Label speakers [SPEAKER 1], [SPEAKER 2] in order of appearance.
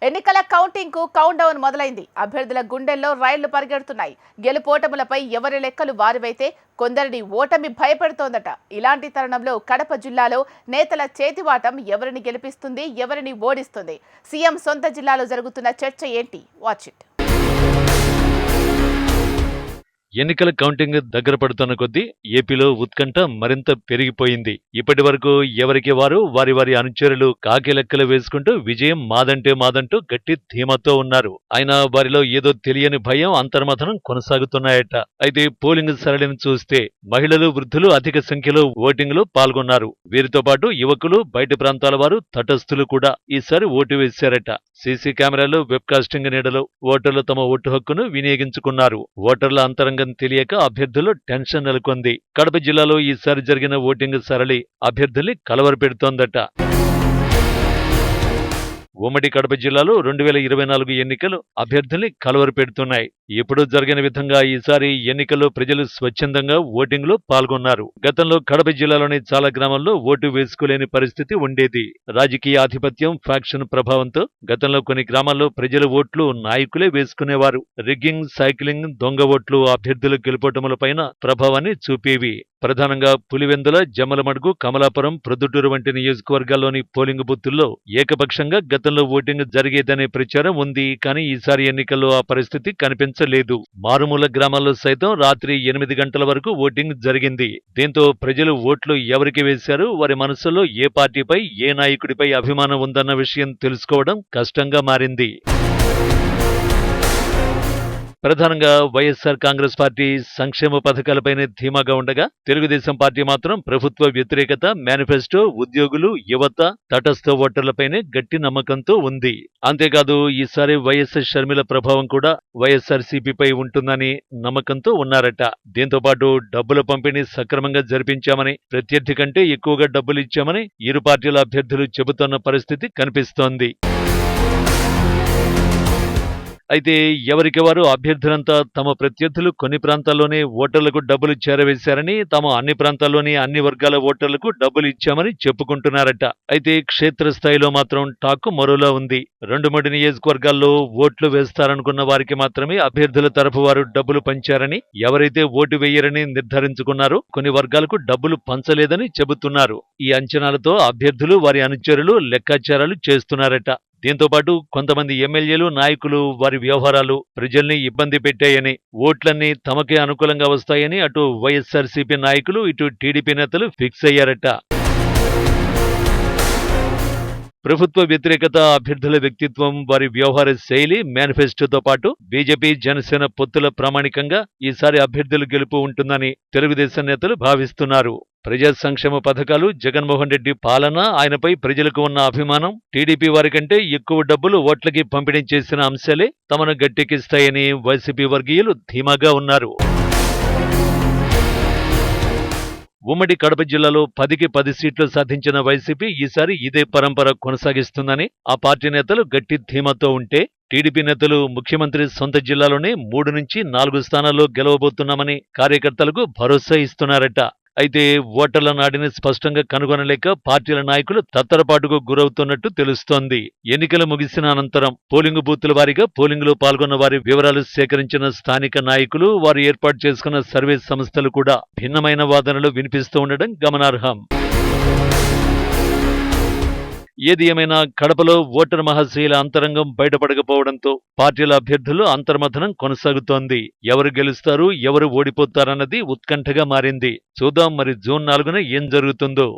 [SPEAKER 1] ఎన్నికల కౌంటింగ్ కు count down మొదలైంది. అభ్యర్థుల గుండెల్లో రైళ్లు పరిగెడుతున్నాయి. గెలుపోటములపై ఎవరి లెక్కలు వారివైతే కొందరిని ఓటమి భయపెడుతోందట. ఇలాంటి తరుణంలో కడప జిల్లాలో నేతల చేతివాటం ఎవరిని గెలిపిస్తుంది, ఎవరిని ఓడిస్తుంది? సీఎం సొంత జిల్లాలో జరుగుతున్న చర్చ ఏంటి? Watch it.
[SPEAKER 2] ఎన్నికల కౌంటింగ్ దగ్గర పడుతున్న కొద్దీ ఏపీలో ఉత్కంఠ మరింత పెరిగిపోయింది. ఇప్పటి వరకు ఎవరికి వారు వారి వారి అనుచరులు కాకి లెక్కలు వేసుకుంటూ విజయం మాదంటే మాదంటూ గట్టి ధీమాతో ఉన్నారు. అయినా వారిలో ఏదో తెలియని భయం, అంతర్మథనం కొనసాగుతున్నాయట. అయితే పోలింగ్ సరళిని చూస్తే మహిళలు, వృద్ధులు అధిక సంఖ్యలో ఓటింగ్ లో పాల్గొన్నారు. వీరితో పాటు యువకులు, బయటి ప్రాంతాల వారు, తటస్థులు కూడా ఈసారి ఓటు వేశారట. సీసీ కెమెరాలు, వెబ్కాస్టింగ్ నీడలో ఓటర్లు తమ ఓటు హక్కును వినియోగించుకున్నారు. ఓటర్ల అంతరంగం తెలియక అభ్యర్థులు టెన్షన్ నెలకొంది. కడప జిల్లాలో ఈసారి జరిగిన ఓటింగ్ సరళి అభ్యర్థుల్ని కలవరపెడుతోందట. ఉమ్మడి కడప జిల్లాలో 2024 ఎన్నికలు అభ్యర్థుల్ని కలవరపెడుతున్నాయి. ఎప్పుడూ జరిగిన విధంగా ఈసారి ఎన్నికల్లో ప్రజలు స్వచ్ఛందంగా ఓటింగ్ లో పాల్గొన్నారు. గతంలో కడప జిల్లాలోని చాలా గ్రామాల్లో ఓటు వేసుకోలేని పరిస్థితి ఉండేది. రాజకీయ ఆధిపత్యం, ఫ్యాక్షన్ ప్రభావంతో గతంలో కొన్ని గ్రామాల్లో ప్రజల ఓట్లు నాయకులే వేసుకునేవారు. రిగ్గింగ్, సైక్లింగ్, దొంగ ఓట్లు అభ్యర్థుల గెలుపోటములపైన ప్రభావాన్ని చూపేవి. ప్రధానంగా పులివెందుల, జమ్మలమడుగు, కమలాపురం, ప్రొద్దుటూరు వంటి నియోజకవర్గాల్లోని పోలింగ్ బూతుల్లో ఏకపక్షంగా గతంలో ఓటింగ్ జరిగేదనే ప్రచారం ఉంది. కానీ ఈసారి ఎన్నికల్లో ఆ పరిస్థితి కనిపించలేదు. మారుమూల గ్రామాల్లో సైతం రాత్రి 8 గంటల వరకు ఓటింగ్ జరిగింది. దీంతో ప్రజలు ఓట్లు ఎవరికి వేశారు, వారి మనసులో ఏ పార్టీపై, ఏ నాయకుడిపై అభిమానం ఉందన్న విషయం తెలుసుకోవడం కష్టంగా మారింది. ప్రధానంగా వైఎస్ఆర్ కాంగ్రెస్ పార్టీ సంక్షేమ పథకాలపైనే ధీమాగా ఉండగా, తెలుగుదేశం పార్టీ మాత్రం ప్రభుత్వ వ్యతిరేకత, మేనిఫెస్టో, ఉద్యోగులు, యువత, తటస్థ ఓటర్లపైనే గట్టి నమ్మకంతో ఉంది. అంతేకాదు ఈసారి వైఎస్ షర్మిల ప్రభావం కూడా వైఎస్ఆర్సీపీపై ఉంటుందని నమ్మకంతో ఉన్నారట. దీంతో పాటు డబ్బుల పంపిణీ సక్రమంగా జరిపించామని, ప్రత్యర్థి కంటే ఎక్కువగా డబ్బులు ఇచ్చామని ఇరు పార్టీల అభ్యర్థులు చెబుతున్న పరిస్థితి కనిపిస్తోంది. అయితే ఎవరికి వారు అభ్యర్థులంతా తమ ప్రత్యర్థులు కొన్ని ప్రాంతాల్లోనే ఓటర్లకు డబ్బులు చేరవేశారని, తాము అన్ని ప్రాంతాల్లోని అన్ని వర్గాల ఓటర్లకు డబ్బులు ఇచ్చామని చెప్పుకుంటున్నారట. అయితే క్షేత్రస్థాయిలో మాత్రం టాక్ మరోలా ఉంది. 2-3 నియోజకవర్గాల్లో ఓట్లు వేస్తారనుకున్న వారికి మాత్రమే అభ్యర్థుల తరఫు వారు డబ్బులు పంచారని, ఎవరైతే ఓటు వేయరని నిర్ధారించుకున్నారో కొన్ని వర్గాలకు డబ్బులు పంచలేదని చెబుతున్నారు. ఈ అంచనాలతో అభ్యర్థులు, వారి అనుచరులు లెక్కాచారాలు చేస్తున్నారట. దీంతో పాటు కొంతమంది ఎమ్మెల్యేలు, నాయకులు వారి వ్యవహారాలు ప్రజల్ని ఇబ్బంది పెట్టాయని, ఓట్లన్నీ తమకే అనుకూలంగా వస్తాయని అటు వైఎస్ఆర్సీపీ నాయకులు, ఇటు టీడీపీ నేతలు ఫిక్స్ అయ్యారట. ప్రభుత్వ వ్యతిరేకత, అభ్యర్థుల వ్యక్తిత్వం, వారి వ్యవహార శైలి, మేనిఫెస్టోతో పాటు బీజేపీ, జనసేన పొత్తుల ప్రామాణికంగా ఈసారి అభ్యర్థుల గెలుపు ఉంటుందని తెలుగుదేశం నేతలు భావిస్తున్నారు. ప్రజా సంక్షేమ పథకాలు, జగన్మోహన్ రెడ్డి పాలన, ఆయనపై ప్రజలకు ఉన్న అభిమానం, టీడీపీ వారి కంటే ఎక్కువ డబ్బులు ఓట్లకి పంపిణీ చేసిన అంశాలే తమను గట్టెక్కిస్తాయని వైసీపీ వర్గీయులు ధీమాగా ఉన్నారు. ఉమ్మడి కడప జిల్లాలో 10కి 10 సీట్లు సాధించిన వైసీపీ ఈసారి ఇదే పరంపర కొనసాగిస్తుందని ఆ పార్టీ నేతలు గట్టి ధీమాతో ఉంటే, టీడీపీ నేతలు ముఖ్యమంత్రి సొంత జిల్లాలోనే 3 నుంచి 4 స్థానాల్లో గెలవబోతున్నామని కార్యకర్తలకు భరోసా ఇస్తున్నారట. అయితే ఓటర్ల నాడిని స్పష్టంగా కనుగొనలేక పార్టీల నాయకులు తత్తరపాటుకు గురవుతున్నట్టు తెలుస్తోంది. ఎన్నికలు ముగిసిన అనంతరం పోలింగు బూతుల వారీగా పోలింగులో పాల్గొన్న వారి వివరాలు సేకరించిన స్థానిక నాయకులు, వారు ఏర్పాటు చేసుకున్న సర్వే సంస్థలు కూడా భిన్నమైన వాదనలు వినిపిస్తూ ఉండడం గమనార్హం. ఏది ఏమైనా కడపలో ఓటర్ మహాశీల అంతరంగం బయటపడకపోవడంతో పార్టీల అభ్యర్థులు అంతర్మథనం కొనసాగుతోంది. ఎవరు గెలుస్తారు, ఎవరు ఓడిపోతారన్నది ఉత్కంఠగా మారింది. చూద్దాం మరి జూన్ 4న ఏం జరుగుతుందో.